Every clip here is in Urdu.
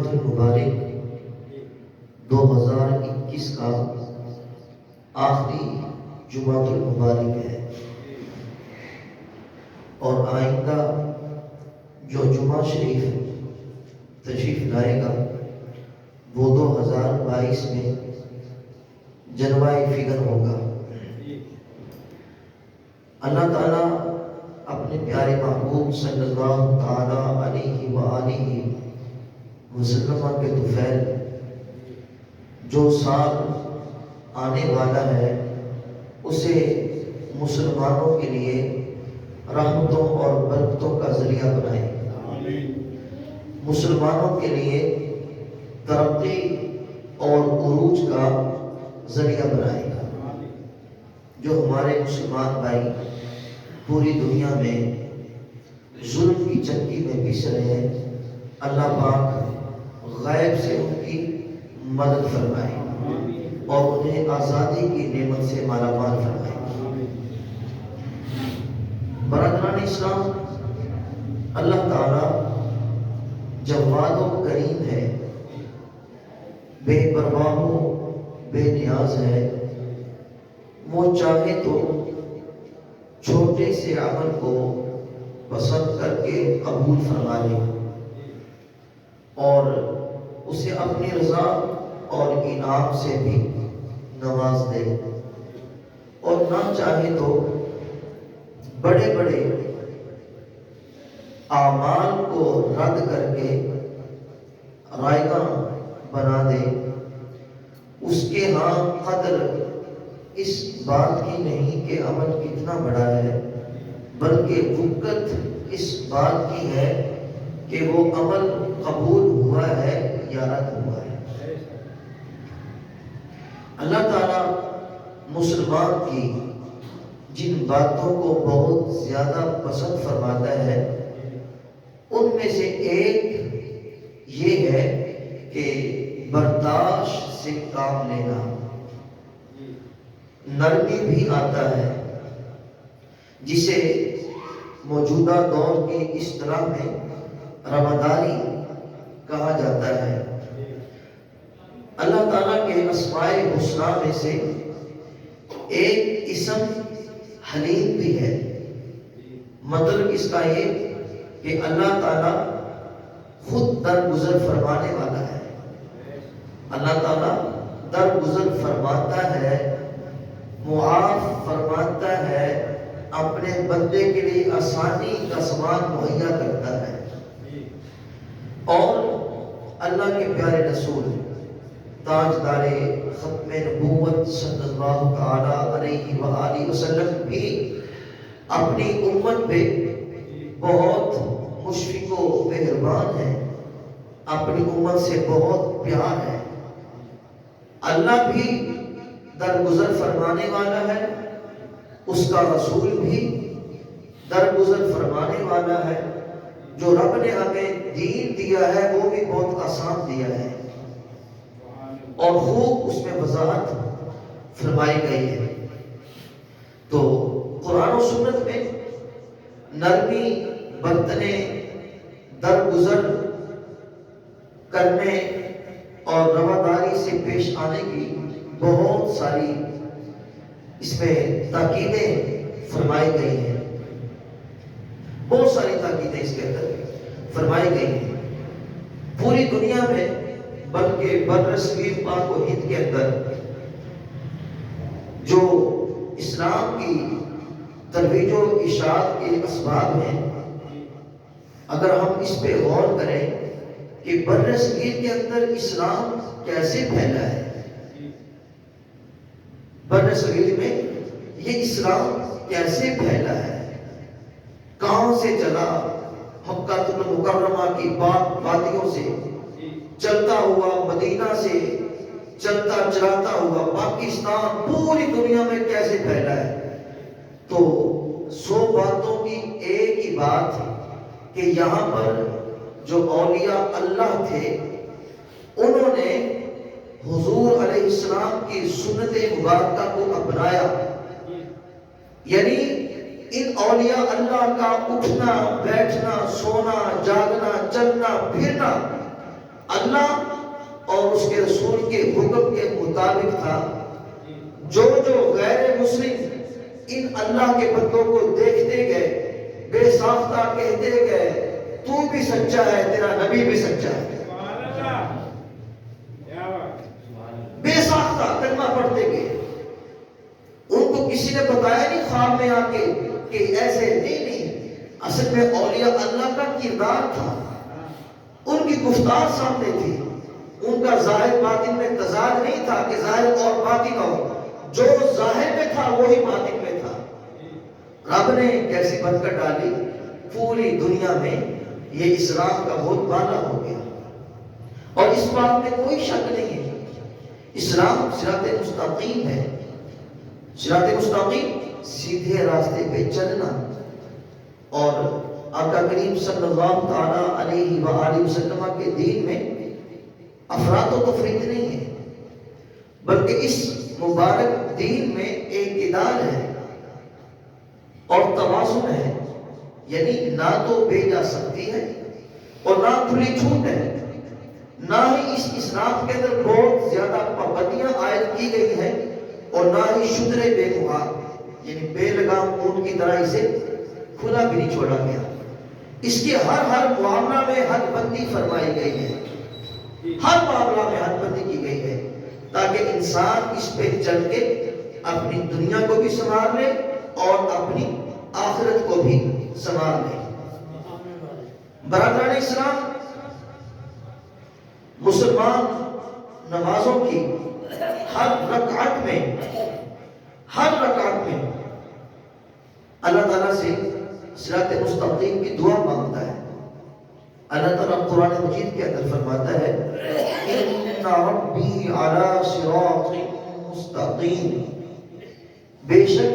جمعۃ المبارک 2021 کا آخری جمعۃ المبارک ہے، اور آئندہ جو جمعہ شریف تشریف لائے گا وہ 2022 میں جنوری فگر ہوگا۔ اللہ تعالیٰ اپنے پیارے محبوب صلی اللہ تعالیٰ علیہ وآلہ وسلم کے طفیل جو سال آنے والا ہے اسے مسلمانوں کے لیے رحمتوں اور برکتوں کا ذریعہ بنائے، مسلمانوں کے لیے ترقی اور عروج کا ذریعہ بنائے گا۔ جو ہمارے مسلمان بھائی پوری دنیا میں ظلم کی چکی میں پس رہے ہیں، اللہ پاک غیب سے ان کی مدد فرمائے اور انہیں آزادی کی نعمت سے مالا مال فرمائے۔ برادران اسلام، اللہ تعالی جواد و کریم ہے، بے پرواہ و بے نیاز ہے۔ وہ چاہے تو چھوٹے سے عمل کو پسند کر کے قبول فرما لے اور اسے اپنی رضا اور انعام سے بھی نواز دے، اور نہ چاہے تو بڑے بڑے اعمال کو رد کر کے رائگاں بنا دے۔ اس کے ہاں قدر اس بات کی نہیں کہ عمل کتنا بڑا ہے، بلکہ وقت اس بات کی ہے کہ وہ عمل قبول ہوا ہے یا رد ہوا ہے۔ اللہ تعالیٰ مسلمان کی جن باتوں کو بہت زیادہ پسند فرماتا ہے ان میں سے ایک یہ ہے کہ برداشت سے کام لینا، نرمی بھی آتا ہے، جسے موجودہ دور کی اصطلاح میں رواداری کہا جاتا ہے۔ اللہ تعالیٰ کے اسماء الحسنی میں سے ایک اسم حلیم بھی ہے۔ مطلب اس کا یہ کہ اللہ تعالیٰ خود درگزر فرمانے والا ہے، اللہ تعالیٰ درگزر فرماتا ہے، معاف فرماتا ہے، اپنے بندے کے لیے آسانی کا سامان مہیا کرتا ہے۔ اور اللہ کے پیارے رسول تاجدار ختم نبوت صلی اللہ تعالیٰ علیہ وآلہ وسلم بھی اپنی امت پہ بہت مشفق و مہربان ہے، اپنی امت سے بہت پیار ہے۔ اللہ بھی درگزر فرمانے والا ہے، اس کا رسول بھی درگزر فرمانے والا ہے۔ جو رب نے ہمیں دین دیا ہے وہ بھی بہت آسان دیا ہے، اور خوب اس میں وضاحت فرمائی گئی ہے۔ تو قرآن و سنت میں نرمی برتنے، درگزر کرنے اور رواداری سے پیش آنے کی بہت ساری اس میں تاکیدیں فرمائی گئی ہیں، بہت ساری تاکیدیں اس کے اندر فرمائی گئی ہیں۔ پوری دنیا میں بلکہ برصغیر پاک و ہند کے اندر جو اسلام کی ترویج و اشاعت کے اسباب ہیں، اگر ہم اس پہ غور کریں کہ برصغیر کے اندر اسلام کیسے پھیلا ہے، برصغیر میں یہ اسلام کیسے پھیلا ہے، کہاں سے چلا، مکہ المکرمہ کی پاک وادیوں سے چلتا ہوا، مدینہ سے چلتا چلاتا ہوا پاکستان پوری دنیا میں کیسے پھیلا ہے۔ تو 100 باتوں کی ایک ہی بات کہ یہاں پر جو اولیاء اللہ تھے انہوں نے حضور علیہ السلام کی سنت مبارکہ کو اپنایا، یعنی ان اولیاء اللہ کا اٹھنا بیٹھنا سونا جاگنا چلنا پھرنا اللہ اور اس کے رسول کے حکم کے مطابق تھا. جو غیر مسلم ان اللہ کے بندوں کو دیکھتے گئے، بے ساختہ کہتے گئے تو بھی سچا ہے، تیرا نبی بھی سچا ہے، بے ساختہ کلمہ پڑھتے گئے. ان کو کسی نے بتایا نہیں خواب میں آ کے کہ ایسے نہیں، اصل میں اولیاء اللہ کا کردار تھا، ان کی گفتار سامنے تھی، ان کا ظاہر باطن میں تضاد نہیں تھا کہ ظاہر اور باطن ہو، جو ظاہر میں تھا وہی باطن میں تھا. رب نے کیسی برکت ڈالی، پوری دنیا میں یہ اسلام کا بہت بالا ہو گیا. اور اس بات میں کوئی شک نہیں ہے، اسلام صراط مستقیم ہے. صراط مستقیم سیدھے راستے پہ چلنا. اور آقا کریم صلی اللہ تعالی علیہ وآلہ وسلم کے دین میں افراط و تفریط نہیں ہے، بلکہ اس مبارک دین میں اعتدال ہے اور توازن ہے. یعنی نہ تو بے جا سکتی ہے اور نہ کھلی چھوٹ ہے، نہ ہی اس اسلام کے اندر بہت زیادہ پابندیاں عائد کی گئی ہیں اور نہ ہی شترے بے محال، یعنی بے لگام اونٹ کی طرح اسے کھلا بھی نہیں چھوڑا گیا. اس کے ہر معاملہ میں حد بندی فرمائی گئی ہے، ہر معاملہ میں حد بندی کی گئی ہے تاکہ انسان اس پہ چل کے اپنی دنیا کو بھی سنوار لے اور اپنی آخرت کو بھی سنوار لے. برادران اسلام، مسلمان نمازوں کی ہر رکعت میں اللہ تعالیٰ سے صراط مستقیم کی دعا مانگتا ہے. اللہ تعالیٰ قرآن مجید کے اندر فرماتا ہے ان ربی علی صراط مستقیم، بے شک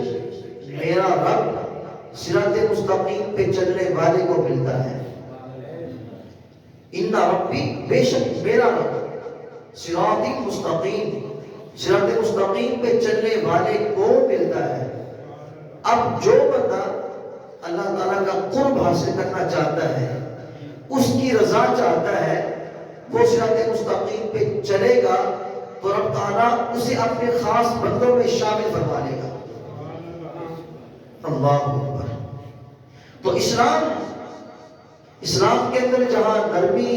میرا رب صراط مستقیم پہ چلنے والے کو ملتا ہے. ان ربی، بے شک میرا رب، صراط مستقیم پہ چلنے والے کو ملتا ہے. اب جو بندہ اللہ تعالیٰ کا قرب حاصل کرنا چاہتا ہے، اس کی رضا چاہتا ہے، وہ صراط مستقیم پہ چلے گا تو رب تعالیٰ اسے اپنے خاص بندوں میں شامل فرما لے گا. اللہ اکبر. تو اسلام کے اندر جہاں نرمی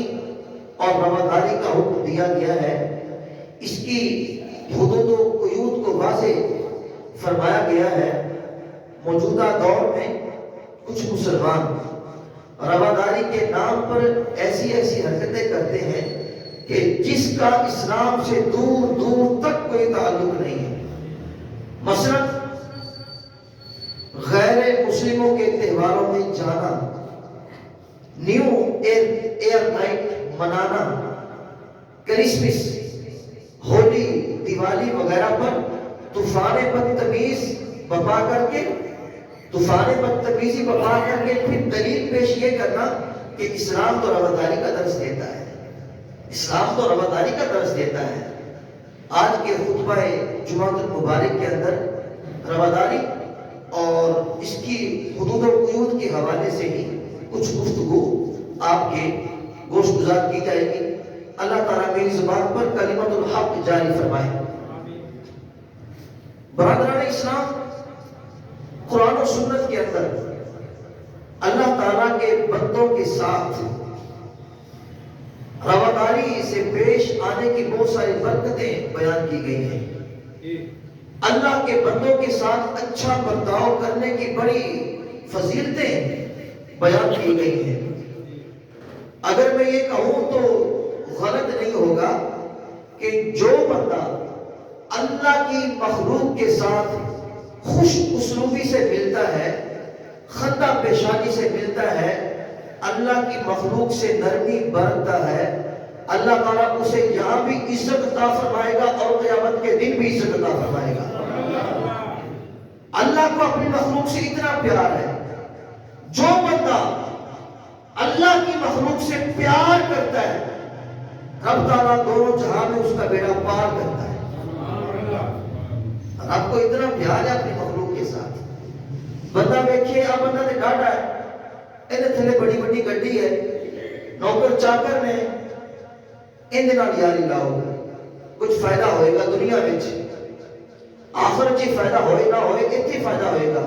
اور رواداری کا حکم دیا گیا ہے، اس کی حدود و قیود کو واضح فرمایا گیا ہے. موجودہ دور میں کچھ مسلمان رواداری کے نام پر ایسی حرکتیں کرتے ہیں کہ جس کا اسلام سے دور دور تک کوئی تعلق نہیں ہے. مثلا غیر مسلموں کے تہواروں میں جانا، نیو ایئر نائٹ منانا، کرسمس، ہولی، دیوالی وغیرہ پر طوفان بدتمیزی بپا کر کے پھر دلیل پیش یہ کرنا کہ اسلام تو رواداری کا درس دیتا ہے، اسلام تو رواداری کا درس دیتا ہے. آج کے خطبہ جمعۃ المبارک کے اندر رواداری اور اس کی حدود و قیود کے حوالے سے ہی کچھ گفتگو آپ کے گوش گزار کی جائے گی. اللہ تعالیٰ میری زبان پر کلمت الحق جاری فرمائے. برادران اسلام، قرآن و سنت کے اندر اللہ تعالیٰ کے بندوں کے ساتھ رواداری سے پیش آنے کی بہت ساری برکتیں بیان کی گئی ہیں. اللہ کے بندوں کے ساتھ اچھا برتاؤ کرنے کی بڑی فضیلتیں بیان کی گئی ہیں. اگر میں یہ کہوں تو غلط نہیں ہوگا کہ جو بندہ اللہ کی مخلوق کے ساتھ خوش اسلوبی سے ملتا ہے، خندہ پیشانی سے ملتا ہے، اللہ کی مخلوق سے نرمی برتتا ہے، اللہ تعالیٰ اسے یہاں بھی عزت عطا فرمائے گا اور قیامت کے دن بھی عزت عطا فرمائے گا. اللہ کو اپنی مخلوق سے اتنا پیار ہے. جو بندہ اللہ کی مخلوق سے پیار کرتا ہے، رب تعالیٰ دونوں جہاں میں اس کا بیڑا پار کرتا ہے. آپ کو اتنا پیار ہے اپنی مخلوق کے ساتھ. بندہ دیکھیے، اب بندہ نے ڈاٹا ہے، اینے تھلے بڑی بڑی گڈی ہے، نوکر چاکر نے ان دے نال یاری لاؤ، کچھ فائدہ ہوئے گا دنیا وچ، آخرت چ فائدہ ہوئے نہ ہوئے اتنے فائدہ ہوئے گا،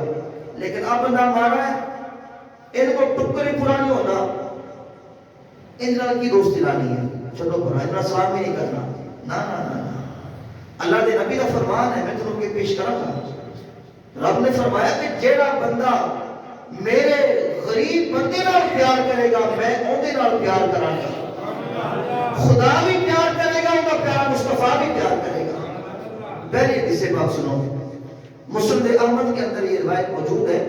لیکن اب بندہ مارا ہے ان کو ٹکر ہی پورا نہیں ہوتا، ان نال کی دوستی لانی ہے، چلو برا اتنا سلام بھی نہیں کرنا، نہ نہ نہ نہ۔ اللہ دے نبی کا فرمان ہے، میں تمہیں کے پیش کروں گا، رب نے فرمایا کہ جیڑا بندہ میرے غریب بندے نال پیار کرے گا میں اودے نال پیار کراں گا، خدا بھی پیار کرے گا، ان کا پیار مصطفیٰ بھی پیار کرے گا۔ پہلی حدیث پاک سنو، مسند احمد کے اندر یہ روایت موجود ہے،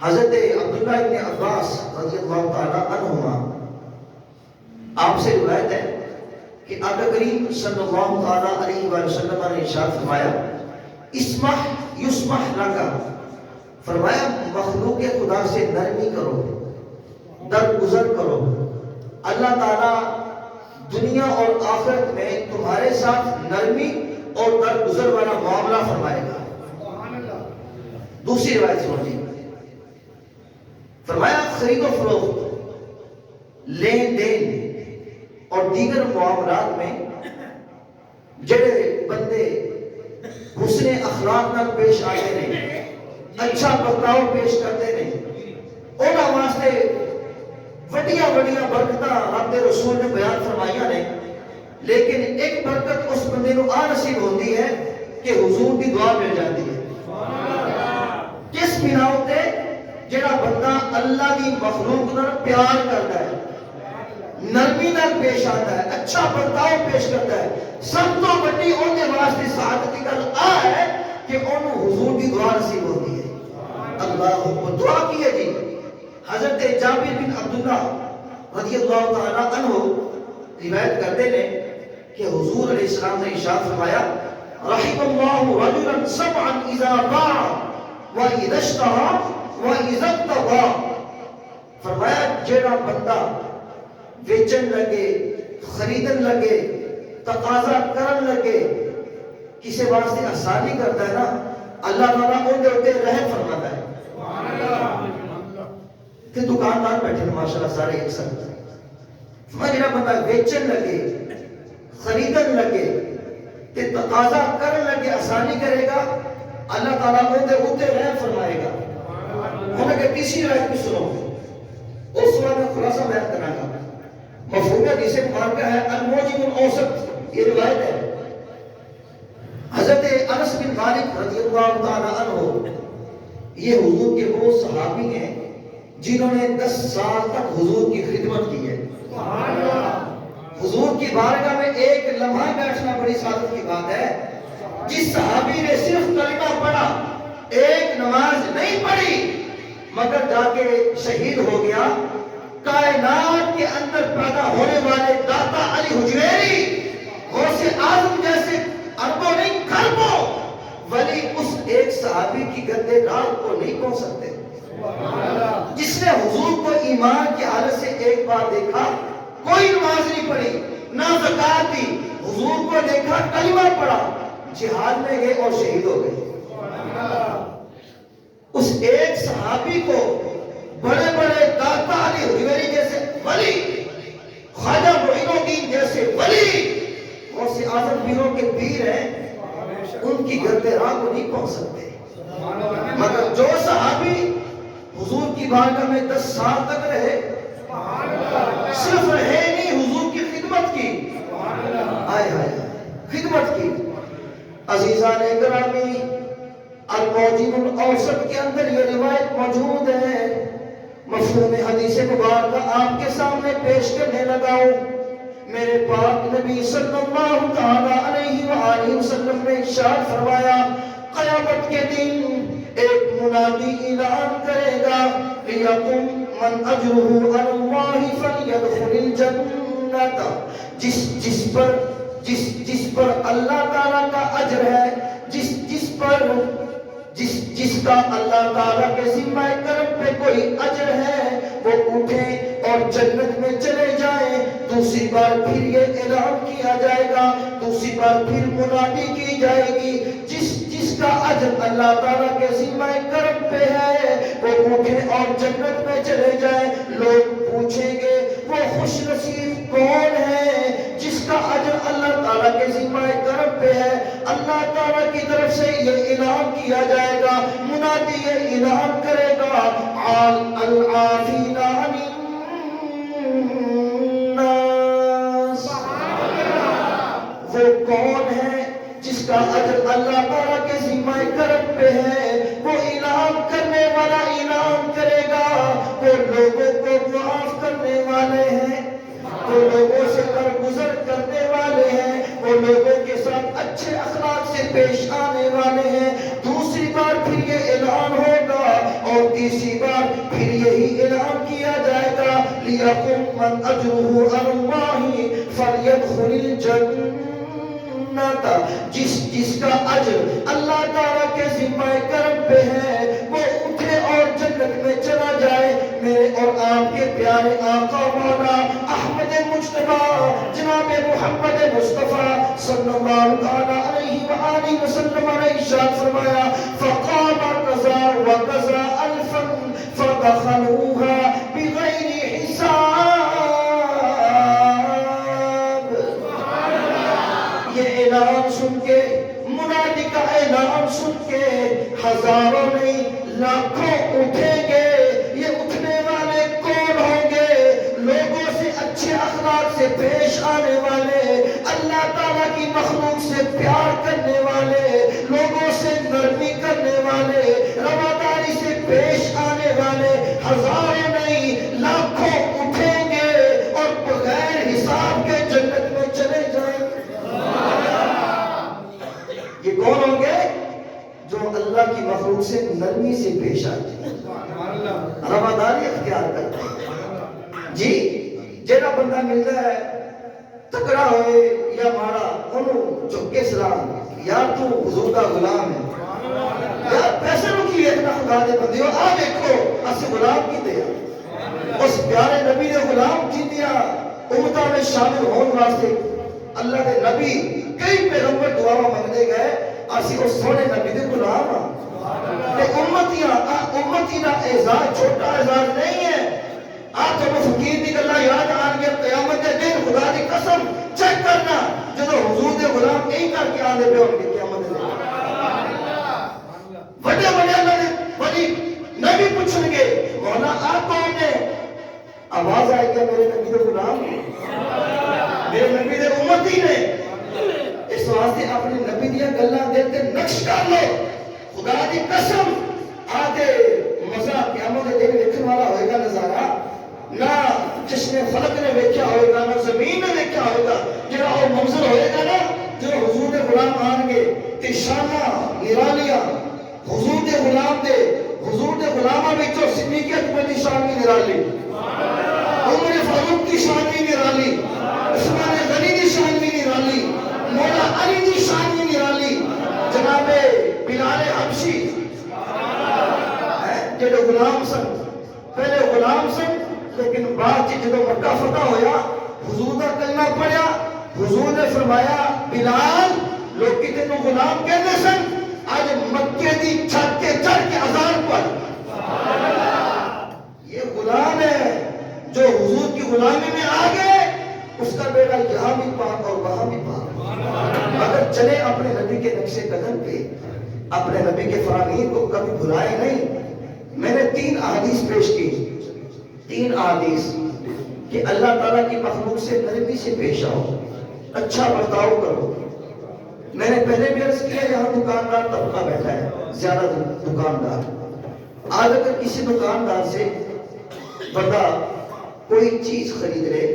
حضرت عبداللہ ابن عباس رضی اللہ تعالی عنہما آپ سے روایت ہے کہ آقا کریم صلی اللہ تعالی علیہ وآلہ وسلم نے ارشاد فرمایا اسمح یسمح لکا، فرمایا مخلوق خدا سے نرمی کرو، درگزر کرو، اللہ تعالیٰ دنیا اور آخرت میں تمہارے ساتھ نرمی اور درگزر والا معاملہ فرمائے گا۔ دوسری روایت سنیے، فرمایا خرید و فروخت، لین دین اور دیگر معاملات میں جڑے بندے حسن اخلاق نال پیش آتے ہیں، اچھا برتاؤ پیش کرتے ہیں، انہاں واسطے وڈیاں وڈیاں برکتاں رب دے رسول نے بیان فرمائیاں نے، لیکن ایک برکت اس بندے نو آ نصیب ہوتی ہے کہ حضور کی دعا مل جاتی ہے۔ کس بنا تے جڑا بندہ اللہ دی مخلوق نال پیار کرتا ہے، نرمی نال پیش آتا ہے، اچھا برتاؤ پیش کرتا ہے، سب تو بڑی اون دے واسطے سعادت کی گل آ ہے کہ اونوں حضور کی دعا نصیب ہوتی ہے۔ اللہ اکبر، دعا کی ہے جی، حضرت جابر بن عبداللہ رضی اللہ تعالی عنہ روایت کرتے ہیں کہ حضور علیہ السلام نے ارشاد فرمایا رحم اللہ رجلا سبعا اذا باع واذا اشترى واذا اقتضى، فرمایا جیڑا بندہ بیچن لگے، خریدن لگے، تقاضا کرن لگے، کسی واسطے آسانی کرتا ہے نا، اللہ تعالیٰ ان کے اوپر رحم فرماتا ہے۔ کہ دکاندار بیٹھے ہیں ماشاءاللہ سارے ایک ساتھ، جڑا بندہ بیچن لگے، خریدن لگے تے تقاضا کرن لگے، آسانی کرے گا، اللہ تعالیٰ ان کے اوپر رحم فرمائے گا۔ ہم اگر تیسری روایت بھی سنو، اس وقت میں خلاصہ بیان کرنا گا، مفہوم حدیث مبارکہ ہے الموجب الاوسط، یہ روایت ہے حضرت انس بن مالک رضی اللہ تعالی عنہ، یہ حضور کے وہ صحابی ہیں جنہوں نے 10 سال تک حضور کی خدمت کی ہے۔ حضور کی بارگاہ میں ایک لمحہ بیٹھنا بڑی سعادت کی بات ہے۔ جس صحابی نے صرف کلمہ پڑھا، ایک نماز نہیں پڑھی، مگر جا کے شہید ہو گیا، کائنات کے اندر پیدا ہونے والے داتا علی حجویری غوث اعظم جیسے اربوں نہیں کھربوں ولی اس ایک صحابی کی گندے ڈال کو نہیں پہنچ سکتے، جس نے حضور کو ایمان کی حالت سے ایک بار دیکھا، کوئی نماز نہیں پڑھی، نہ زکات دی، حضور کو دیکھا، کلمہ پڑھا، جہاد میں گئے اور شہید ہو گئے۔ اس ایک صحابی کو بڑے بڑے داتا علی حجویری جیسے ولی، خواجہ معین الدین جیسے ولی، غوث اعظم پیروں کے پیر ہیں، ان کی گردِ راہ کو نہیں پہنچ سکتے، مگر جو صحابی حضور کی بارگاہ میں 10 سال تک رہے، صرف رہے نہیں، حضور کی خدمت کی، آئے آئے خدمت کی۔ عزیزان گرامی، الموجب الاوسط کے اندر یہ روایت موجود ہے، مفہوم حدیث مبارکہ آپ کے سامنے پیش کرنے لگا ہوں۔ میرے پاک نبی صلی اللہ تعالی علیہ وآلہ وسلم نے ارشاد فرمایا قیامت کے دن ایک منادی اعلان کرے گا لیکم من اجرہ علی اللہ فلیدخل الجنت، جس پر اللہ تعالیٰ کا اجر ہے، جس کا اللہ تعالیٰ کے ذمہ کرم پہ کوئی اجر ہے، وہ اٹھیں اور جنت میں چلے جائیں۔ دوسری بار پھر یہ اعلان کیا جائے گا، دوسری بار پھر منادی کی جائے گی، جس کا اجر اللہ تعالیٰ کے ذمہ کرم پہ ہے وہ اٹھیں اور جنت میں چلے جائیں۔ لوگ پوچھیں گے وہ وہ خوش نصیب کون ہے جس کا اجر اللہ تعالیٰ کے ذمہ کرم پہ ہے. اللہ تعالیٰ کی طرف سے یہ اعلان کیا جائے گا, منادی یہ اعلان کرے گا, العافین عن الناس. وہ کون ہے جس کا اجر اللہ تعالیٰ کے ذمہ کرم پہ ہے؟ وہ انعام کرنے والا انعام کرے گا. وہ لوگوں کو معاف کرنے والے ہیں, وہ لوگوں سے درگزر کرنے والے ہیں, وہ لوگوں کے ساتھ اچھے اخلاق سے پیش آنے والے ہیں. دوسری بار پھر یہ اعلان ہوگا اور تیسری بار پھر یہی اعلان کیا جائے گا, لِيَقُمْ مَنْ أَجْرُهُ عَلَى اللَّهِ فَلْيَدْخُلِ الْجَنَّةَ. جس کا اجر اللہ تعالیٰ کے ذمہ کرم پہ ہے وہ اٹھے اور جنت میں چلا جائے. میرے اور آپ کے پیارے آقا مولا احمد مجتبی جناب محمد مصطفیٰ صلی اللہ علیہ وآلہ وسلم نے ارشاد فرمایا, فقام قضا وقضا الفا فدخلوها بغیر حساب. یہ اعلان سن کے, منادی کا اعلان سن کے ہزاروں نہیں لاکھوں اٹھیں گے. یہ اٹھنے والے کون ہوں گے؟ لوگوں سے اچھے اخلاق سے پیش آنے والے, اللہ تعالیٰ کی مخلوق سے پیار کرنے والے, لوگوں سے نرمی کرنے والے, رواداری سے پیش آنے والے. ہزاروں نہیں لاکھوں اٹھیں گے اور بغیر حساب کے جنت میں چلے جائیں گے. یہ کون ہوں گے؟ جو اللہ کی مخلوق سے نرمی سے پیش آتے ہیں, رواداری اختیار کرتے ہیں. جی جیڑا بندہ ملتا ہے تکڑا ہوئے یا مارا انہوں چکے سلام, یار تو حضور کا غلام ہے, یار پیسے رکھی اتنا خدا دے بندی ہو, آ دیکھو اسے غلام کی دیا, اس پیارے نبی نے غلام کی دیا. امتہ میں شامل ہون واسطے اللہ کے نبی کئی پیغمبر دعا منگتے گئے, اسی اس سونے نبی دے غلام ہاں. امتی دا اعزاز چھوٹا اعزاز نہیں ہے. آپ جب فقیر دی گلا یاد آن گیا قیامت کے دن خدا دی قسم چیک کرنا جدو حضور دے غلام نہیں کر کے آنے پہ ہوں گے قیامت دے بڑے بڑے اللہ نے بڑی نبی پوچھیں گے مولا آپ کون نے؟ آواز آئے گا میرے نبی دے غلام, میرے نبی دے امتی نے. اس واسطے اپنے نبی دیا گلا دل کے نقش کر لو. خدا دی قسم آدھے مزہ قیامت دے دن دیکھنے والا ہوئے گا نظارہ نہ جس نے فلک نے ویکھیا ہوئے گا نہ زمین نے ویکھیا ہوئے گا. جہاں وہ منظر ہوئے گا نا جو حضور دے غلام آن گے تے شانہ نرالیاں حضور دے غلام دے, حضور دے غلامہ بچوں صدیق اکبر دی شان بھی نرالی, عمر فاروق کی شان بھی نرالی, عثمان غنی دی شان بھی نرالی, مولا علی دی شان بھی نرالی, جناب بلال حبشی جڑے غلام سن, پہلے غلام سن لیکن بعد جدو مکہ فتح ہویا حضور کا کلمہ پڑھیا, حضور نے فرمایا بلال لوگ تینوں غلام کہتے سن, آج مکے دی چھت کے چڑھ کے اذان پڑھ. یہ غلام ہے جو حضور کی غلامی میں آ گئے, اس کا بیٹا یہاں بھی پاک اور وہاں بھی پاک. اگر چلے اپنے نبی کے نقش قدم پہ, اپنے نبی کے فرامین کو کبھی بھلائے نہیں. میں نے 3 احادیث پیش کی, 3 احادیث کہ اللہ تعالیٰ کی مخلوق سے نرمی سے پیش آؤ, اچھا برتاؤ کرو. میں نے پہلے بھی عرض کیا یہاں دکاندار طبقہ بیٹھا ہے, زیادہ دکاندار. آج اگر کسی دکاندار سے بندہ کوئی چیز خرید لے,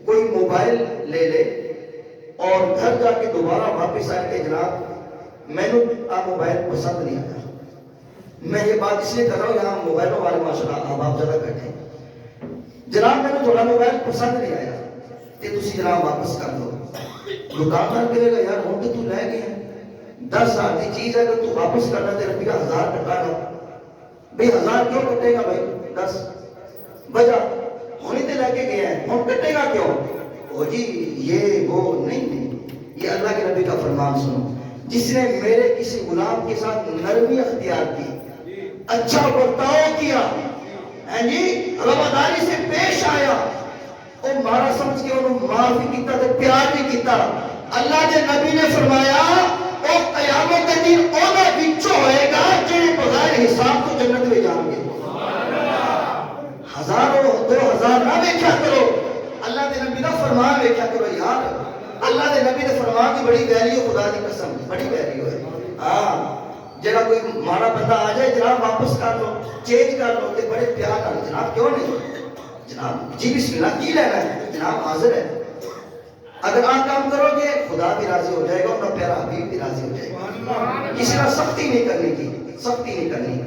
کوئی موبائل لے لے اور گھر جا کے دوبارہ واپس آئے کہ جناب میں نے آپ موبائل پسند نہیں آیا. میں یہ بات اس لیے کر رہا ہوں یہاں موبائلوں والے ماشاءاللہ آپ زیادہ بیٹھے ہیں. جناب میں نے تھوڑا موبائل پسند نہیں آیا تے تسی جناب واپس کر دو. دکاندار کہے گا یار ہوں تو لے گئے 10,000 کی چیز ہے اگر تو واپس کرنا تے روپیہ 1000 کٹا گا. بھئی 1000 کیوں کٹے گا بھائی 10 بجا ہونی تے لے کے گئے ہیں ہوں کٹے گا کیوں؟ او جی یہ وہ نہیں. یہ اللہ کے نبی کا فرمان سنو, جس نے میرے کسی غلام کے ساتھ نرمی اختیار کی, اچھا برتاؤ کیا, جی رواداری سے پیش آیا, وہ مارا سمجھ کے انہوں معاف بھی کیتا تے پیار بھی کیتا. اللہ کے نبی نے فرمایا وہ قیامت کے دن انہاں وچوں ہوئے گا جڑے بغیر حساب تو جنت میں جان گے. ہزاروں 2000 نہ ویکھیا کرو, اللہ کے نبی دا فرمان ویکھیا کرو یار. اللہ کے نبی دے فرمان کی بڑی ویلیو, خدا دی قسم بڑی ویلیو ہے. ہاں جڑا کوئی ماڑا بندہ آ جائے جناب واپس کر لو, چینج کر لو تے بڑے پیار نال جناب کیوں نہیں جناب جی بسم اللہ کی لینا ہے جناب حاضر ہے. اگر آپ کام کرو گے خدا بھی راضی ہو جائے گا, ان کا پیارا حبیب بھی راضی ہو جائے گا. کسی کا سختی نہیں کرنی کی, سختی نہیں کرنی.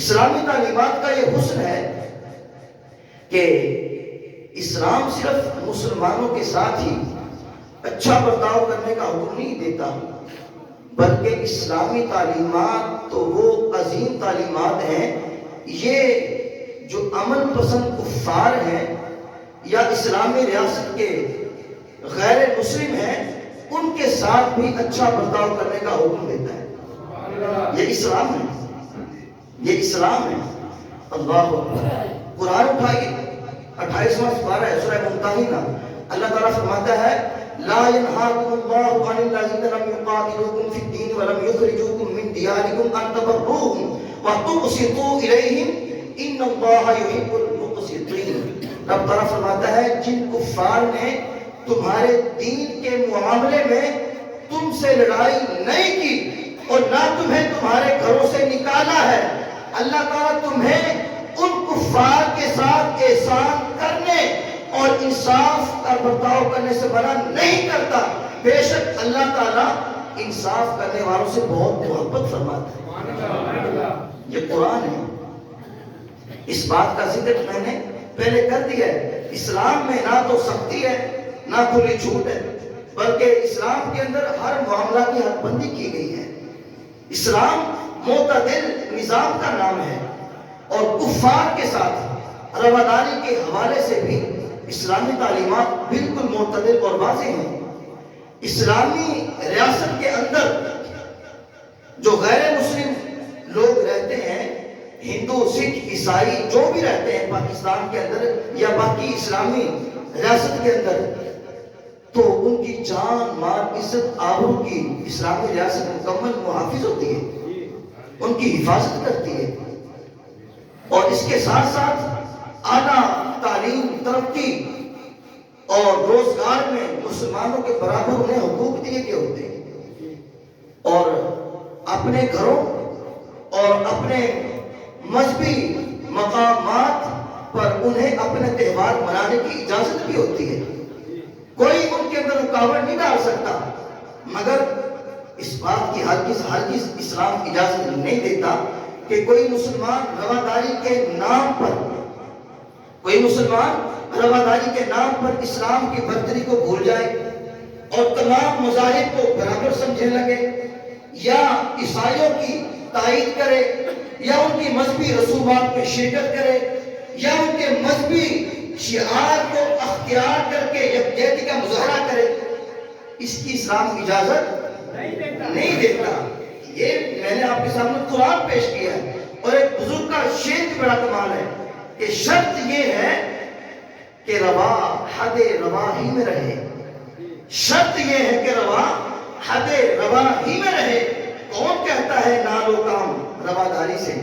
اسلامی تعلیمات کا یہ حسن ہے کہ اسلام صرف مسلمانوں کے ساتھ ہی اچھا برتاؤ کرنے کا حکم نہیں دیتا, بلکہ اسلامی تعلیمات تو وہ عظیم تعلیمات ہیں. یہ جو امن پسند کفار ہیں یا اسلامی ریاست کے غیر مسلم ہیں ان کے ساتھ بھی اچھا برتاؤ کرنے کا حکم دیتا ہے. یہ اسلام ہے, یہ اسلام ہے. اللہ اکبر. قرآن اٹھائیے 28واں سپارہ ہے سورہ ممتحنہ. اللہ تعالیٰ فرماتا ہے لا ينهاكم الله عن الذين لم يقاتلوكم في الدين ولم يخرجوكم من دياركم ان تبروهم وتقسطوا اليهم ان الله يحب المقسطين. رب تعالیٰ فرماتا ہے جن کفار نے تمہارے دین کے معاملے میں تم سے لڑائی نہیں کی اور نہ تمہیں تمہارے گھروں سے نکالا ہے, اللہ تعالیٰ تمہیں ان کفار کے ساتھ احسان کرنے اور انصاف کا برتاؤ کرنے سے منع نہیں کرتا. بے شک اللہ تعالیٰ انصاف کرنے والوں سے بہت محبت فرماتا ہے. یہ قرآن ہے. اس بات کا ذکر میں نے پہلے کر دیا ہے. اسلام میں نہ تو سختی ہے نہ کھلی چھوٹ ہے, بلکہ اسلام کے اندر ہر معاملہ کی حد بندی کی گئی ہے. اسلام معتدل نظام کا نام ہے اور کفار کے ساتھ رواداری کے حوالے سے بھی اسلامی تعلیمات بالکل معتدل اور واضح ہیں. اسلامی ریاست کے اندر جو غیر مسلم لوگ رہتے ہیں, ہندو سکھ عیسائی جو بھی رہتے ہیں پاکستان کے اندر یا باقی اسلامی ریاست کے اندر, تو ان کی جان مال عزت آبرو کی اسلامی ریاست مکمل محافظ ہوتی ہے, ان کی حفاظت کرتی ہے. اور اس کے ساتھ ساتھ اعلیٰ تعلیم, ترقی اور روزگار میں مسلمانوں کے برابر انہیں حقوق دیے گئے ہوتے ہیں. اور اپنے گھروں اور اپنے مذہبی مقامات پر انہیں اپنے تہوار منانے کی اجازت بھی ہوتی ہے. کوئی ان کے اندر رکاوٹ نہیں ڈال سکتا, مگر اس بات کی ہرگز اسلام اجازت نہیں دیتا کہ کوئی مسلمان رواداری کے نام پر, کوئی مسلمان رواداری کے نام پر اسلام کی برتری کو بھول جائے اور تمام مذاہب کو برابر سمجھنے لگے یا عیسائیوں کی تائید کرے یا ان کی مذہبی رسومات میں شرکت کرے یا ان کے مذہبی شعار کو اختیار کر کے یکجہتی کا مظاہرہ کرے. اس کی اسلام اجازت نہیں دیتا. یہ میں نے آپ کے سامنے قرآن پیش کیا ہے, اور ایک بزرگ کا شعر بھی بڑا کمال ہے کہ شرط یہ ہے کہ روا حد روا ہی میں رہے. شرط یہ ہے کہ روا حد روا ہی میں رہے. کون کہتا ہے نالو کام رواداری سے؟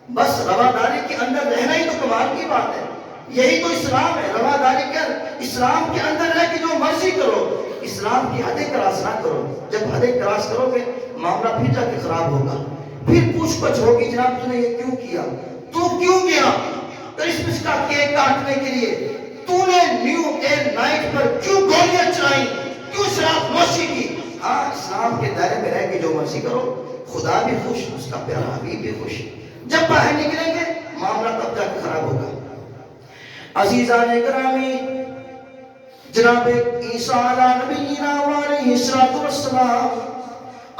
بس رواداری کے اندر رہنا ہی تو کمال کی بات ہے. یہی تو اسلام ہے. رواداری کر اسلام کے اندر ہے کہ جو مرضی کرو, اسلام کی حدیں کراس نہ کرو. جب حدیں کراس کرو گے معاملہ پھر جا کے خراب ہوگا, پھر پوچھ پچھ ہوگی جناب تو نے یہ کیوں کیا, تو کیوں گیا کرسمس کا کیک کاٹنے کے لیے, تو نے نیو ایئر نائٹ پر کیوں گولیاں چلائیں, کیوں شراب نوشی کی. ہاں اسلام کے دائرے میں رہ کے جو مرضی کرو, خدا بھی خوش, اس کا پیارا حبیب بھی خوش. جب باہر نکلیں گے معاملہ تب جا کے خراب ہوگا. عزیزان گرامی, جناب عیسیٰ علیہ نبینا علیہ السلام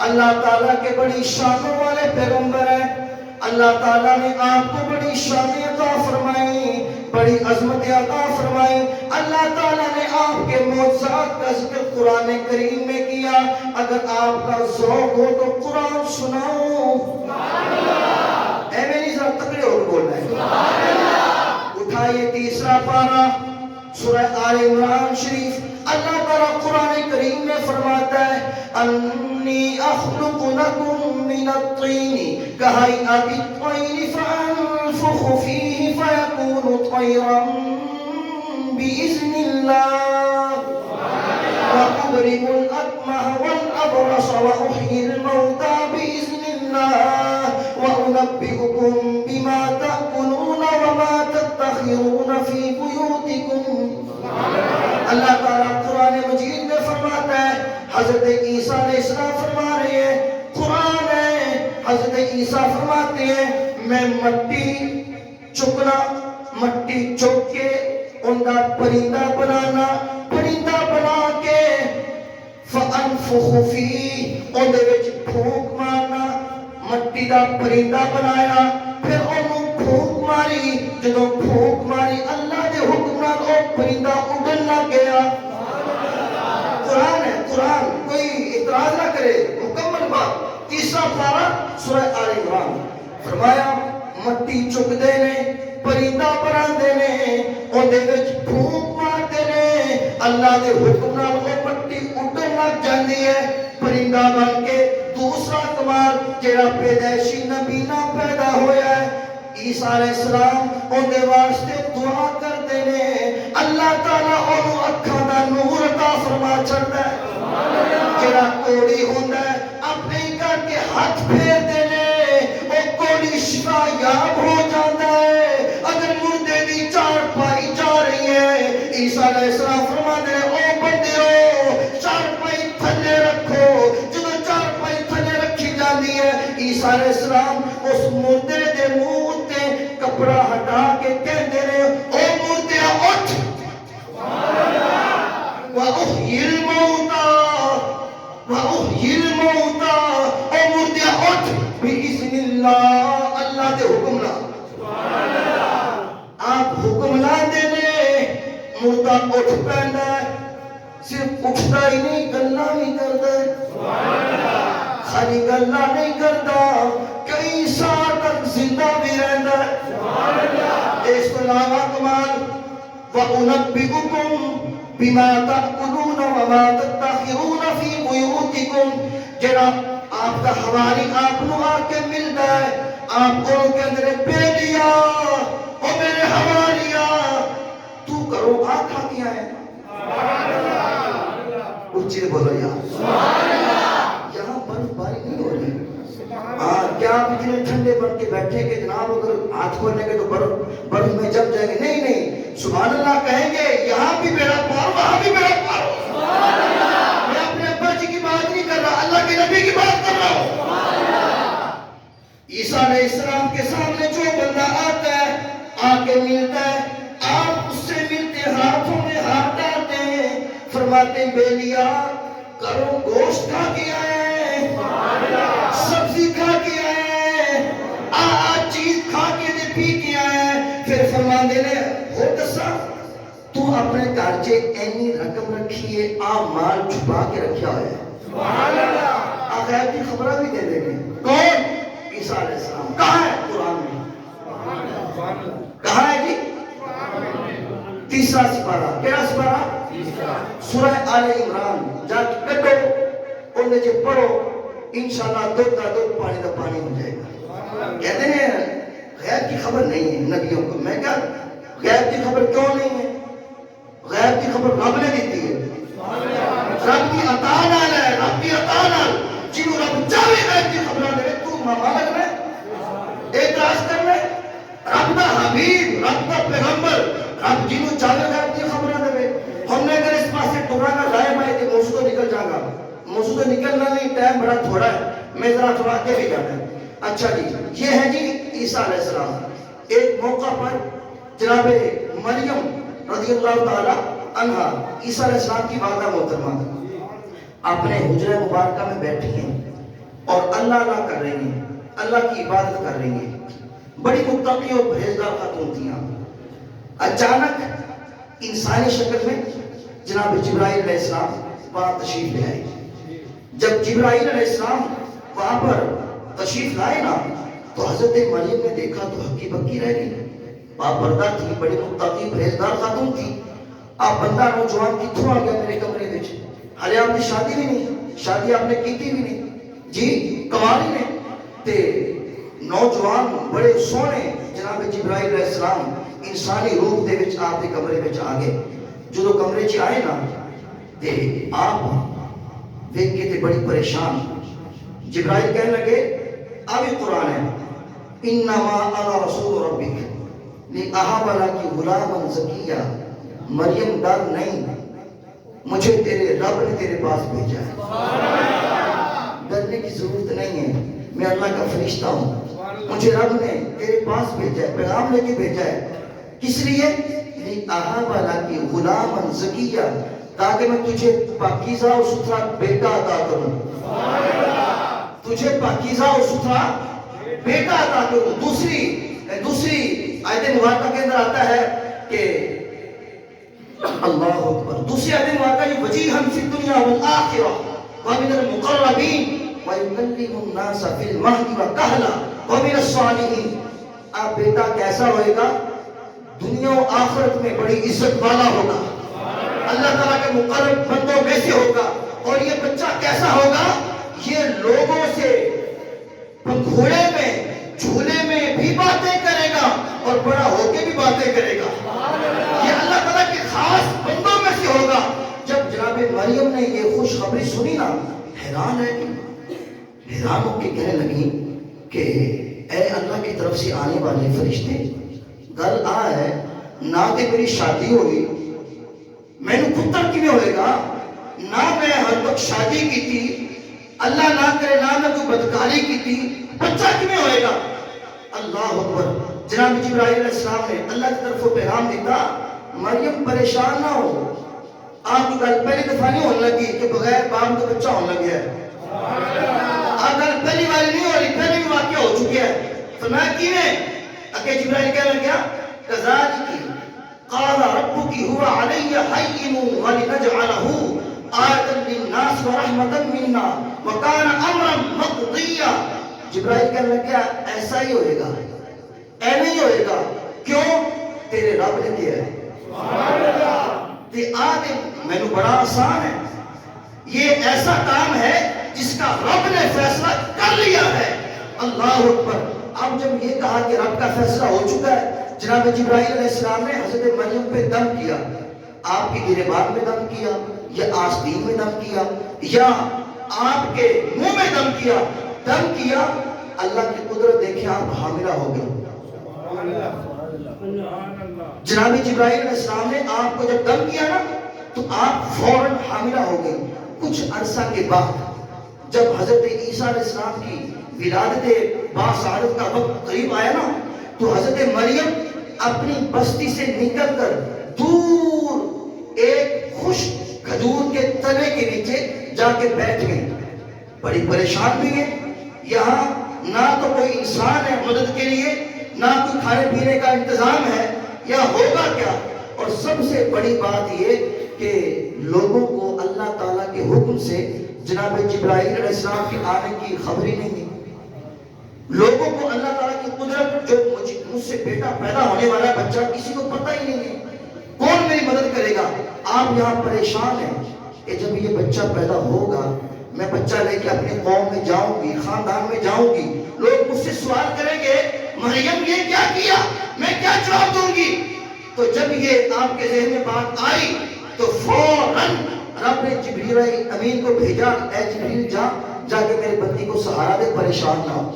اللہ تعالیٰ کے بڑی شانوں والے پیغمبر ہیں. اللہ تعالیٰ نے آپ کو بڑی شان عطا فرمائی, بڑی عظمت عطا فرمائی. اللہ تعالیٰ نے آپ کے معجزات کا ذکر قرآن کریم میں کیا. اگر آپ کا ذوق ہو تو قرآن سناؤ. اے میری ذرا تکڑے ہو کے بولنا ہے. اٹھائیے تیسرا پارہ سورہ آل عمران شریف اللہ تعالیٰ قرآن کریم میں فرماتا ہے انی اخلق لکم من الطین کہیئۃ الطیر فانفخ فیہ فیکون طیرا بإذن اللہ وأبرئ الأكمه والأبرص وأحيي الموتى بإذن الله وأنبئكم بما تأكلون وما تدخرون في بيوتكم. اللہ تعالیٰ قرآن مجید میں فرماتا ہے حضرت عیسیٰ علیہ السلام فرما رہے ہیں قرآن ہے حضرت عیسیٰ فرماتے ہیں میں مٹی چکنا مٹی چک کے ان کا پرندہ بنانا پرندہ بنا کے فانفخ فیہ ان دے وچ پھونک مارنا مٹی دا پرندہ بنایا پھر انہوں پھونک ماری جدوں پھونک ماری اللہ دے حکم نال او پرندہ اڑن لگ گیا. قرآن ہے قرآن کوئی اعتراض نہ کرے مکمل بات. تیسرا پارہ سورہ آل عمران فرمایا مٹی چکدے نے پرندہ بناندے نے اون دے وچ پھونک ماردے نے اللہ دے حکم نال او مٹی اڑن لگ جاندی ہے پرندہ بن کے. دوسرا کمال جڑا پیدائشی نبینا پیدا ہویا ہے عیسیٰ علیہ السلام اون دے واسطے دعا کردے نے اللہ تعالیٰ اونوں اکھاں دا نور عطا فرما چھڑدا ہے. جڑا کوڑی ہوندا ہے اپنے کر کے ہاتھ پھیر دے نے او کوڑی شفا یاب ہو جاندا ہے. اگر مردے دی چار پائی جا رہی ہے عیسیٰ علیہ السلام فرماتے ہیں او بندیو چار پائی تھلے رکھو. جدوں چار پائی تھلے رکھی جاندی ہے عیسیٰ علیہ السلام اس مردے دے منہ تے کپڑا ہٹا کے کہندے نے او مردیا اٹھ وَأُحْيِي الْمَوْتَى وَأُحْيِي الْمَوْتَى او مردیا اٹھ بِإِذْنِ اللہ اللہ دے حکم نال. آپ حکم نہ دے مردہ اٹھ پیندا ہے صرف اٹھتا ہی نہیں گلا بھی کردا ہے خالی گلا نہیں کردا کئی سال تک زندہ بھی رہندا ہے. اس کو علاوہ کمال وَأُنَبِّئُكُمْ بِمَا تَأْكُلُونَ وَمَا تَدَّخِرُونَ فِي بُيُوتِكُمْ. جڑا آپ کا حوالی آپ نو آ کے ملتا ہے آپ کو کہندے نے بیٹیا او میرے حوالیا تو کرو آ کھا کے آئے اچھے بولو یہاں یہاں برف باری نہیں ہو رہی. کیا آپ اتنے ٹھنڈے بن کے بیٹھے کہ جناب اگر ہاتھ کھولنے کے تو برف میں جم جائیں گے. نہیں نہیں سبحان اللہ کہیں گے یہاں بھی بیڑا پار وہاں بھی بیڑا پار ہو. میں اپنے ابا جی کی بات نہیں کر رہا اللہ کے نبی کی بات کر رہا ہوں. عیسیٰ علیہ السلام کے سامنے جو بندہ آتا ہے آ کے ملتا ہے آپ اس سے ملتے ہاتھوں میں ہاتھ ڈالتے ہیں فرماتے بیلیا کرو گوشت کھا کے آئے سبزی کھا کے آئے چیز کھا کے دے پی کے آئے. پھر فرماندے نے ہو دسا تو اپنے گھر چ اینی رقم رکھی ہے آ مال چھپا کے رکھا ہوا ہے سبحان اللہ. غیب کی خبریں بھی دے دیں گے. کون؟ عیسیٰ علیہ السلام. کہاں ہے قرآن میں کہاں ہے جی تیسرا سپارہ. کیڑا سپارہ؟ سورہ آل عمران. جا کٹو انہیں جو پڑھو انشاءاللہ دودھ کا دودھ پانی کا پانی ہو جائے گا. کہتے ہیں غیب کی خبر نہیں ہے نبیوں کو. میں کہا غیب کی خبر کیوں نہیں ہے؟ غیب کی خبر رب نے دیتی ہے. رب کی عطا نال ہے رب کی عطا نال جنہوں رب چاہے غیب کی خبر دے تو ممالک میں اعتراض کر لے. رب دا حبیب رب دا پیغمبر رب جنہوں چاہے غیب کی خبر دے. ہم نے اگر اس پاس سے ٹکرا کر لائے مائے کہ موضوع تو نکل جائے گا. موضوع تو نکلنا نہیں ٹائم بڑا تھوڑا ہے میں ذرا تھوڑا آگے بھی جانا ہے. اچھا جی یہ ہے جی عیسیٰ علیہ السلام. ایک موقع پر جناب مریم رضی اللہ تعالی عنہا عیسیٰ علیہ السلام کی والدہ محترمہ اپنے حجرہ مبارکہ میں بیٹھی ہیں اور اللہ کر رہی ہیں اللہ کی عبادت کر رہی ہیں. بڑی متقی اور پرہیزگار خاتون تھیں. اچانک انسانی شکل میں جناب جبرائیل علیہ السلام وہاں تشریف لے آئے. جب جبرائیل علیہ السلام وہاں پر تشریف لائے نا تو حضرت مریم نے دیکھا تو ہکی بکی رہ گئی. باپردہ تھی بڑی متقی پرہیزگار خاتون تھی. آپ بندہ نوجوان کتوں آ گیا میرے کمرے وچ؟ ہلے آپ نے شادی بھی نہیں، شادی آپ نے کیتی بھی نہیں جی، کماری نے تے نوجوان بڑے سونے جناب جبرائیل علیہ السلام انسانی روپ دے وچ آپ کے کمرے وچ آ گئے. جو کمرے چ آئے نا تے آپ دیکھ کے تے بڑی پریشان. جبرائیل کہنے لگے ابھی قرآن ہے انما انا رسول ربک لأہب لک غلاما زکیا، مریم ڈر نہیں، مجھے تیرے رب نے تیرے پاس بھیجا ہے. ڈرنے کی ضرورت نہیں ہے، میں اللہ کا فرشتہ ہوں، مجھے رب نے تیرے پاس بھیجا ہے، پیغام لے کے بھیجا ہے. کس لیے؟ لأہب لک غلاما زکیا، تاکہ میں تجھے پاکیزہ اور ستھرا بیٹا عطا کروں. تجھے پاکیزہ اور ستھرا بیٹا عطا کروں. دوسری آیت مبارکہ کے اندر آتا ہے کہ اللہ اکبر، دوسری آیت مبارکہ یہ وجیہا فی الدنیا والآخرہ ومن المقربین ویکلم الناس فی المہد وکہلا ومن الصالحین. آپ بیٹا کیسا ہوئے گا؟ دنیا و آخرت میں بڑی عزت والا ہوگا، اللہ تعالیٰ کے مقرب بندوں میں سے ہوگا. اور یہ بچہ کیسا ہوگا؟ یہ لوگوں سے پنگھوڑے میں جھولے میں بھی باتیں کرے گا اور بڑا ہو کے بھی باتیں کرے گا. یہ اللہ تعالیٰ کے خاص بندوں میں سے ہوگا. جب جناب مریم نے یہ خوشخبری سنی نا، حیران ہو کے کہنے لگی کہ اے اللہ کی طرف سے آنے والے فرشتے، گل آ ہے نہ کہ میری شادی ہوئی، میں نے پتر کیویں ہوئے گا؟ نہ میں ہر وقت شادی کی تھی، اللہ نہ کرے نہ میں کوئی بدکاری کی تھی، بچہ کیویں ہوئے گا؟ اللہ اکبر. جناب جبرائیل علیہ السلام نے اللہ کی طرف پیغام دیتا، مریم پریشان نہ ہو، آپ کی گل پہلی دفعہ نہیں ہونے لگی کہ بغیر باپ کا بچہ ہونے لگیا ہے. آپ گل پہلی بار نہیں ہو رہی، پہلے بھی واقعہ ہو چکے ہیں. فرمایا کیویں؟ اگے جبرائیل کہنے لگا کذالک قال ربک هو علی حین ولنجعلہ آیۃ للناس ورحمۃ منا وکان امرا مقضیا. جبرائیل کہنے لگا ایسا ہی ہوئے گا، ایویں ہی ہوئے گا. کیوں؟ تیرے رب نے کیا ہے. تے آج میں نے بڑا آسان ہے، یہ ایسا کام ہے جس کا رب نے فیصلہ کر لیا ہے. اللہ اکبر. اب جب یہ کہا کہ رب کا فیصلہ ہو چکا ہے، جناب جبرائیل علیہ السلام نے حضرت مریم پہ دم کیا. آپ کے گریبان میں دم کیا یا آستین میں دم کیا یا آپ کے منہ میں دم کیا؟ دم کیا. اللہ کی قدرت دیکھیں، آپ حاملہ ہو گئے. جناب جبرائیل علیہ السلام نے آپ کو جب دم کیا نا تو آپ فوراً حاملہ ہو گئے. کچھ عرصہ کے بعد جب حضرت عیسیٰ علیہ السلام کی ولادت باسعادت کا وقت قریب آیا نا تو حضرت مریم اپنی بستی سے نکل کر دور ایک خشک کھجور کے تنے کے نیچے جا کے بیٹھ گئی. بڑی پریشان بھی ہے، یہاں نہ تو کوئی انسان ہے مدد کے لیے، نہ کوئی کھانے پینے کا انتظام ہے، یا ہوگا کیا؟ اور سب سے بڑی بات یہ کہ لوگوں کو اللہ تعالیٰ کے حکم سے جناب جبرائیل علیہ السلام کے آنے کی خبر ہی نہیں ہے. لوگوں کو اللہ تعالیٰ کی قدرت جو مجھ سے بیٹا پیدا ہونے والا ہے بچہ، کسی کو پتہ ہی نہیں ہے. کون میری مدد کرے گا؟ آپ یہاں پریشان ہیں کہ جب یہ بچہ پیدا ہوگا میں بچہ لے کے اپنی قوم میں جاؤں گی، خاندان میں جاؤں گی، لوگ مجھ سے سوال کریں گے مریم یہ کیا کیا، میں کیا جواب دوں گی؟ تو جب یہ آپ کے ذہن میں بات آئی تو فوراً رب نے جبریل امین کو بھیجا، اے جبریل جا کے میرے بندی کو سہارا دے، پریشان نہ ہو.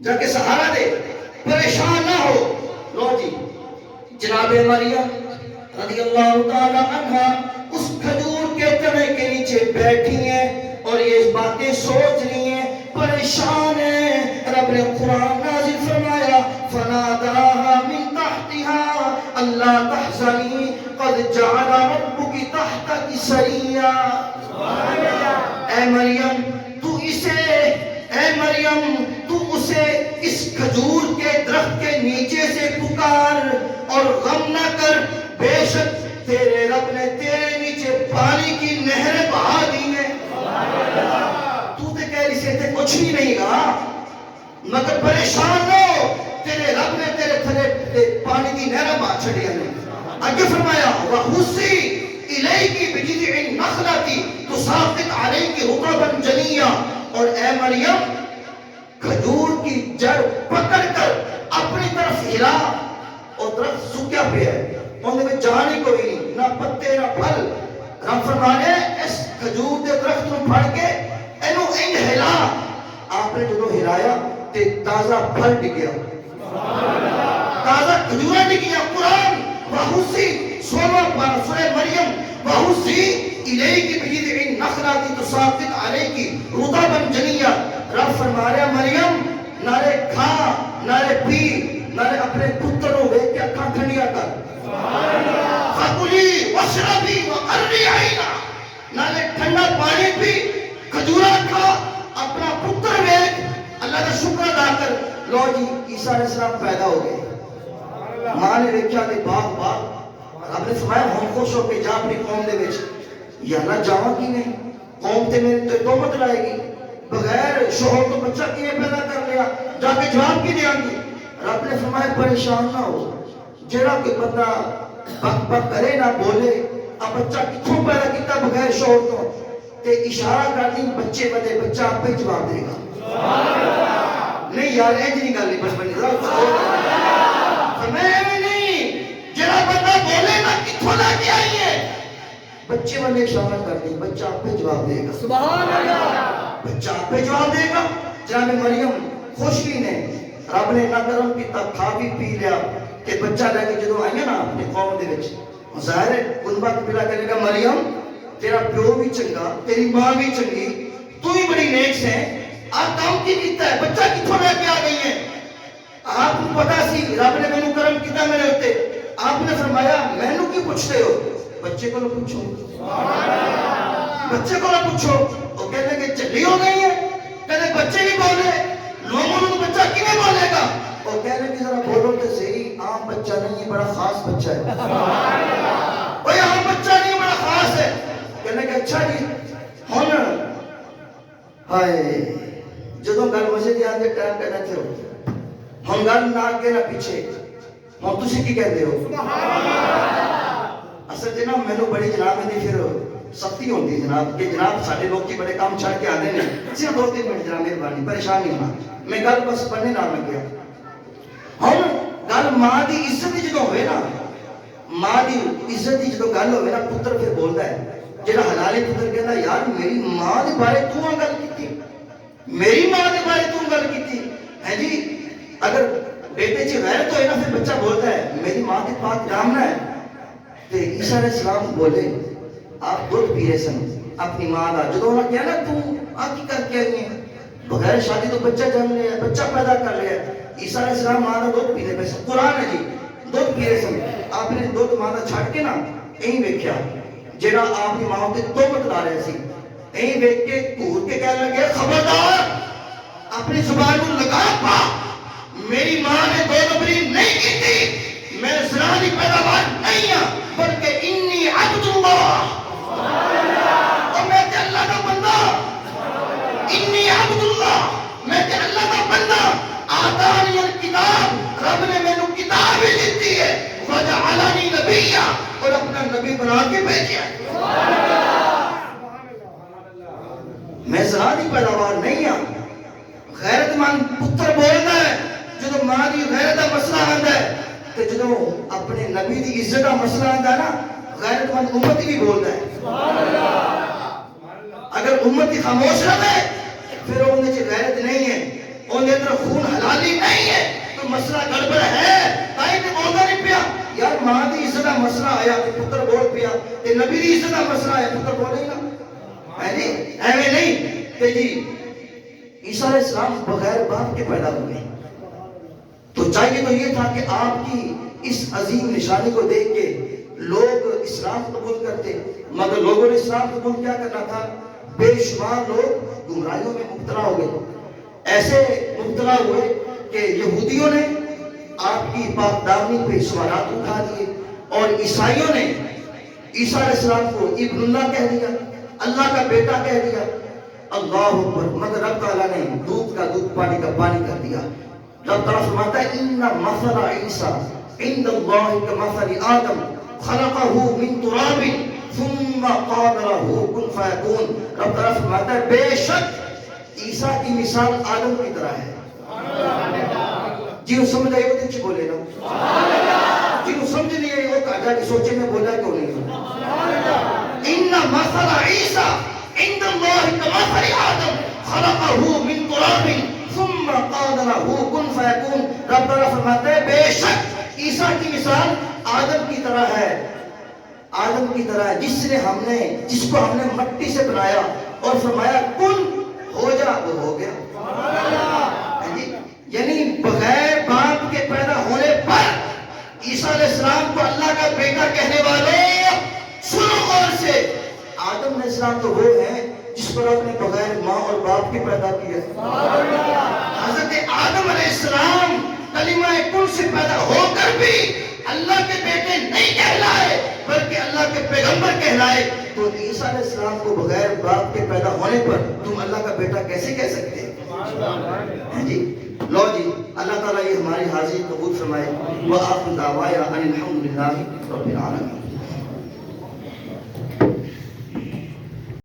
جا کے سہارا دے، پریشان نہ ہو. لو جی، جناب مریم رضی اللہ تعالی عنہ اس کھجور کے تنے کے نیچے بیٹھی ہیں اور یہ باتیں سوچ رہی ہیں، پریشان ہیں. رب نے قرآن نازل فرمایا فناداها من تحتها الا تحزني قد جعل ربك تحتك سريا. اے مریم تو اسے اس کھجور کے درخت کے نیچے سے پکار اور غم نہ کر، بے شک تیرے رب نے تیرے نیچے پانی کی نہریں بہا دی ہیں. تو تے کہہ رہی سے تے کچھ بھی نہیں گا، مگر پریشان نہ ہو، تیرے رب نے تیرے تھلے پانی کی نہریں بہا چھڑی ہیں. آگے فرمایا وَحُسِّي إِلَيْكِ بِجِذْعِ النَّخْلَةِ تُسَاقِطْ عَلَيْكِ رُطَبًا جَنِيًّا، اور اے مریم کھجور کی جڑ پکڑ کر اپنی طرف ہلا، اور درخت سوکھا پہ ہے، انہیں میں جان ہی کوئی نہیں، نہ پتے نہ پھل۔ رب فرمانے اس کھجور دے درخت نو پھڑ کے اینو انج ہلا، آپ نے جدو ہلایا تے تازہ پھل ڈگیا، تازہ کھجورا ڈگیا۔ قرآن وَحُسِّي 16 بار سورہ مریم وَحُسِّي إِلَيْكِ بِجِذْعِ النَّخْلَةِ تُسَاقِطْ عَلَيْكِ رُطَبًا جَنِيًّا۔ رب فرما رہا مریم نارے کھا نارے پی نارے اپنے پتروں وے کے اکھاں ٹھنڈیاں کر، فَكُلِي وَاشْرَبِي وَقَرِّي عَيْنًا، نارے ٹھنڈا پانی پی کھجورا کھا اپنا پتر وے اللہ کا شکر ادا کر۔ لو جی عیسیٰ علیہ السلام پیدا ہو گئے، ماں نے دیکھا کہ باغ آپ نے فرمایا ہم خوش ہو کے جا اپنی قوم دے وچ، یا اللہ جاواں کی نہیں، قوم تے میرے تے تہمت لائے گی، بغیر شوہر تو بچہ کیے پیدا کر لیا، جا کے جواب کی دیاں گی۔ رب نے فرمایا پریشان نہ ہو، جڑا کوئی بندہ بک بک کرے نہ بولے، اب بچہ کتھوں پیدا کیتا بغیر شوہر تو، تے اشارہ کر دی بچے بنے، بچہ آپ پہ جواب دے گا۔ نہیں یار اینج نہیں گل نہیں بس بنی میں نہیں، جڑا بندہ بولے نا کتھوں لا کے آئی ہے، بچے والے اشارہ کر دی بچہ آپ پہ جواب دے گا، سبحان اللہ، بچہ آپ پہ جواب دے گا۔ جناب مریم خوش بھی نے، رب نے نہ کرم کیتا، کھا بھی پی لیا کہ بچہ لے کے جدو آئی نا اپنی قوم دے وچ، ظاہر ہے کنبہ قبیلہ کہنے گا مریم تیرا پیو بھی چنگا، تیری ماں بھی چنگی، تو ہی بڑی نیک سے آپ کام کی کیتا ہے، بچہ کتھوں لے کے آ گئی ہے۔ آپ کو پتا سی رب نے مینوں کرم کیتا میرے ہوتے، آپ نے فرمایا مینوں کی پوچھتے ہو، بچے کو نہ پوچھو، بچے کو نہ پوچھو۔ وہ کہنے کہ چلی ہو گئی ہے، کہنے بچے بھی بولے، لوگوں نے بچہ کیوں بولے گا؟ وہ کہنے کہ ذرا بولو تو صحیح، عام بچہ نہیں ہے، بڑا خاص بچہ ہے، کوئی عام بچہ نہیں بڑا خاص ہے۔ کہنے کہ اچھا جی ہن ہائے جدوں گل مسجد آندے ٹائم کہنا تھے ہن گل نہ کے نہ پیچھے، ہن تسی کی کہندے ہو؟ اصل جناب مینوں بڑی جناب دی پھر سختی ہوندی جناب کہ جناب سارے لوگ کی بڑے کام چھڑ کے آندے نے، صرف 2-3 منٹ جناب مہربانی پریشان نہیں ہونا، میں گل بس پڑھنے نہ لگیا۔ ہن گل ماں دی عزت جدوں ہوئے نا، ماں دی عزت دی جدوں گل ہوئے نا، پتر پھر بولدا ہے، جڑا حلالی پتر کہندا یار میری ماں دے بارے تو گل کیتی، میری ماں دے بارے تو گل کیتی ہے جی۔ اگر بیٹے چ غیرت ہوئے نا پھر بچہ بولتا ہے میری ماں کے پاک جامنا ہے۔ تے عیسیٰ علیہ السلام بولے آپ دودھ پی رہے سن اپنی ماں کا، جدو انہوں نے کہا نا تو آ کی کر کے آئی ہیں، بغیر شادی تو بچہ جن لیا، بچہ پیدا کر لیا۔ عیسیٰ علیہ السلام ماں کا دودھ پینے پہ سن، قرآن ہے جی، دودھ پی رہے سن، آپ نے دودھ ماں کا چھڑ کے نا یہی ویکھیا جڑا آپ کی ماں تے تہمت لا رہے سی، یہی ویکھ کے گھور کے کہنے لگے خبردار اپنی زبان کو لگام پا، میری ماں نے دودھ پی نہیں کی تھی، میں زنا دی پیداوار نہیں ہوں بلکہ انی عبد اللہ، اور میں تے اللہ کا بندہ، انی عبد اللہ، میں تے اللہ کا بندہ، آتانی الکتاب، رب نے میں نو کتاب ہی دیتی ہے، وجعلنی نبیہ، اور اپنا نبی بنا کے بھیجا ہے۔ میں زنا دی پیداوار نہیں ہوں۔ غیرت مند پتر بولتا ہے جدو ماں دی غیرت کا مسئلہ آتا ہے، تو جدو اپنے نبی دی عزت کا مسئلہ آتا ہے نا، غیرت مند امت بھی بولتا ہے۔ اگر امت کی خاموش رہے پھر انہیں سے غیرت نہیں ہے، انہیں اندر خون حلالی نہیں ہے، تو مسئلہ گڑبڑ ہے، تاہی تو بولتا نہیں پیا۔ یار ماں دی عزت کا مسئلہ آیا تو پتر بول پیا، تے نبی دی عزت کا مسئلہ آیا پتر بولے گا، ہے نہیں ایویں نہیں۔ تے جی عیسیٰ علیہ السلام بغیر باپ کے پیدا ہوئے، تو چاہیے تو یہ تھا کہ آپ کی اس عظیم نشانی کو دیکھ کے لوگ اسلام قبول کرتے، مگر لوگوں نے اسلام قبول کیا کرنا تھا، بے شمار لوگ گمراہیوں میں مبتلا ہو گئے، ایسے مبتلا ہوئے کہ یہودیوں نے آپ کی پاک دامنی پہ سوالات اٹھا دیے، اور عیسائیوں نے عیسیٰ علیہ السلام کو ابن اللہ کہہ دیا، اللہ کا بیٹا کہہ دیا، اللہ اکبر۔ مگر رب تعالیٰ نے دودھ کا دودھ پانی کا پانی کر دیا۔ رب تعالیٰ فرماتا ہے ان مثل عیسیٰ عند اللہ کمثل آدم، خلقه من تراب ثم قال له كن فيكون. رب تعالیٰ فرماتا ہے بے شک عیسیٰ کی مثال آدم کی طرح ہے. جنہوں سمجھ آئی وہ دن چی بولے نا, جنہوں سمجھ نہیں آئی وہ کہا کہ سوچے میں بولا کیوں نہیں. ان مثل عیسیٰ عند اللہ کمثل آدم خلقه من تراب ثم قال له كن فيكون. رب تعالیٰ فرماتے ہیں بے شک عیسیٰ کی مثال آدم کی طرح ہے, آدم کی طرح ہے جس کو ہم نے مٹی سے بنایا اور فرمایا کن ہو جا, وہ ہو گیا. یعنی بغیر باپ کے پیدا ہونے پر عیسیٰ علیہ السلام کو اللہ کا بیٹا کہنے والوں سنو غور سے, آدم علیہ السلام تو وہ ہیں جس پر آپ نے بغیر ماں اور باپ کے پیدا کیا. حضرت آدم علیہ السلام کلمہ کن سے پیدا ہو کر بھی اللہ کے بیٹے نہیں کہلائے بلکہ اللہ کے پیغمبر کہلائے. تو عیسیٰ علیہ السلام کو بغیر باپ کے پیدا ہونے پر تم اللہ کا بیٹا کیسے کہہ سکتے ہیں جی. لو جی, اللہ تعالیٰ یہ ہماری حاضری قبول فرمائے. وآخر دعوانا ان الحمد للہ رب العالمین.